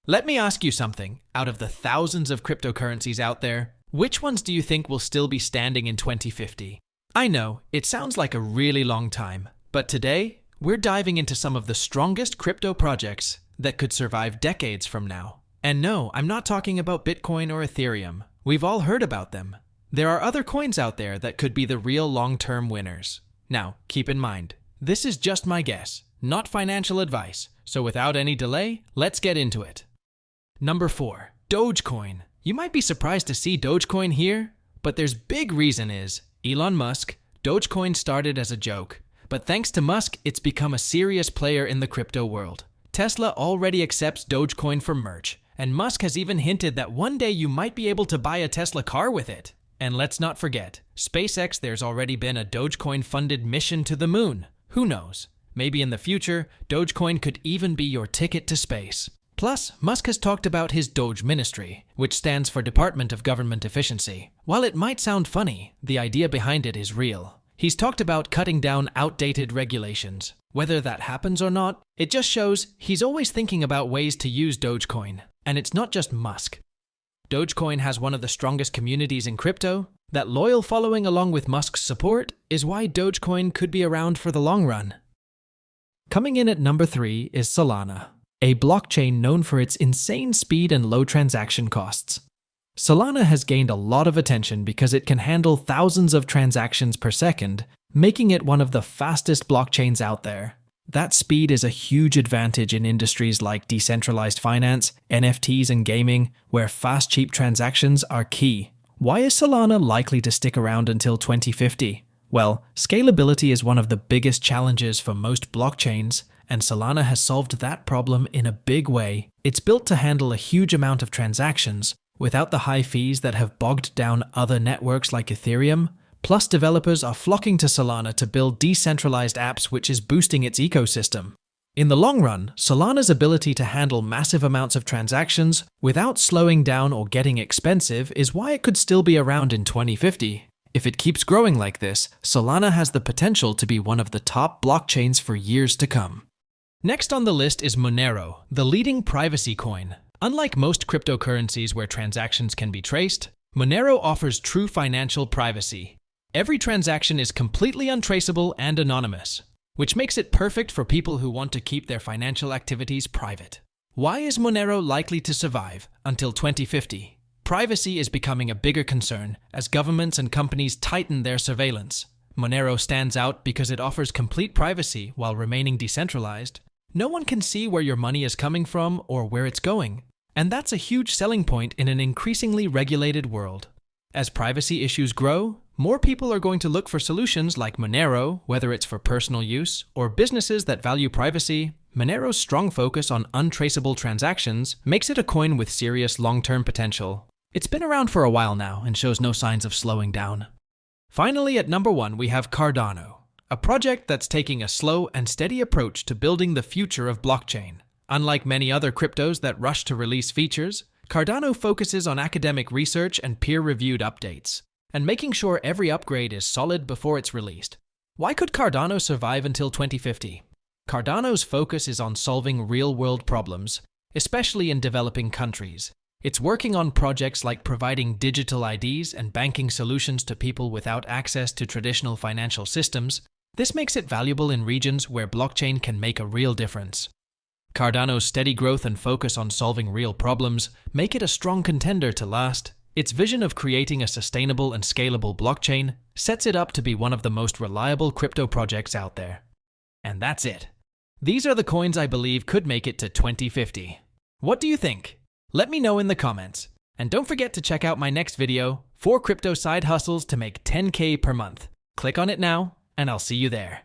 Let me ask you something. Out of the thousands of cryptocurrencies out there, which ones do you think will still be standing in 2050? I know, it sounds like a really long time, but today, we're diving into some of the strongest crypto projects that could survive decades from now. And no, I'm not talking about Bitcoin or Ethereum. We've all heard about them. There are other coins out there that could be the real long-term winners. Now, keep in mind, this is just my guess, not financial advice, so without any delay, let's get into it. Number 4. Dogecoin. You might be surprised to see Dogecoin here, but there's big reason is Elon Musk. Dogecoin started as a joke, but thanks to Musk, it's become a serious player in the crypto world. Tesla already accepts Dogecoin for merch, and Musk has even hinted that one day you might be able to buy a Tesla car with it. And let's not forget, SpaceX, there's already been a Dogecoin-funded mission to the moon. Who knows? Maybe in the future, Dogecoin could even be your ticket to space. Plus, Musk has talked about his Doge Ministry, which stands for Department of Government Efficiency. While it might sound funny, the idea behind it is real. He's talked about cutting down outdated regulations. Whether that happens or not, it just shows he's always thinking about ways to use Dogecoin. And it's not just Musk. Dogecoin has one of the strongest communities in crypto. That loyal following along with Musk's support is why Dogecoin could be around for the long run. Coming in at number 3 is Solana, a blockchain known for its insane speed and low transaction costs. Solana has gained a lot of attention because it can handle thousands of transactions per second, making it one of the fastest blockchains out there. That speed is a huge advantage in industries like decentralized finance, NFTs, and gaming, where fast, cheap transactions are key. Why is Solana likely to stick around until 2050? Well, scalability is one of the biggest challenges for most blockchains, and Solana has solved that problem in a big way. It's built to handle a huge amount of transactions without the high fees that have bogged down other networks like Ethereum. Plus, developers are flocking to Solana to build decentralized apps, which is boosting its ecosystem. In the long run, Solana's ability to handle massive amounts of transactions without slowing down or getting expensive is why it could still be around in 2050. If it keeps growing like this, Solana has the potential to be one of the top blockchains for years to come. Next on the list is Monero, the leading privacy coin. Unlike most cryptocurrencies where transactions can be traced, Monero offers true financial privacy. Every transaction is completely untraceable and anonymous, which makes it perfect for people who want to keep their financial activities private. Why is Monero likely to survive until 2050? Privacy is becoming a bigger concern as governments and companies tighten their surveillance. Monero stands out because it offers complete privacy while remaining decentralized. No one can see where your money is coming from or where it's going. And that's a huge selling point in an increasingly regulated world. As privacy issues grow, more people are going to look for solutions like Monero, whether it's for personal use or businesses that value privacy. Monero's strong focus on untraceable transactions makes it a coin with serious long-term potential. It's been around for a while now and shows no signs of slowing down. Finally, at number 1, we have Cardano, a project that's taking a slow and steady approach to building the future of blockchain. Unlike many other cryptos that rush to release features, Cardano focuses on academic research and peer-reviewed updates, and making sure every upgrade is solid before it's released. Why could Cardano survive until 2050? Cardano's focus is on solving real-world problems, especially in developing countries. It's working on projects like providing digital IDs and banking solutions to people without access to traditional financial systems. This makes it valuable in regions where blockchain can make a real difference. Cardano's steady growth and focus on solving real problems make it a strong contender to last. Its vision of creating a sustainable and scalable blockchain sets it up to be one of the most reliable crypto projects out there. And that's it. These are the coins I believe could make it to 2050. What do you think? Let me know in the comments. And don't forget to check out my next video, 4 crypto side hustles to make $10K per month. Click on it now, and I'll see you there.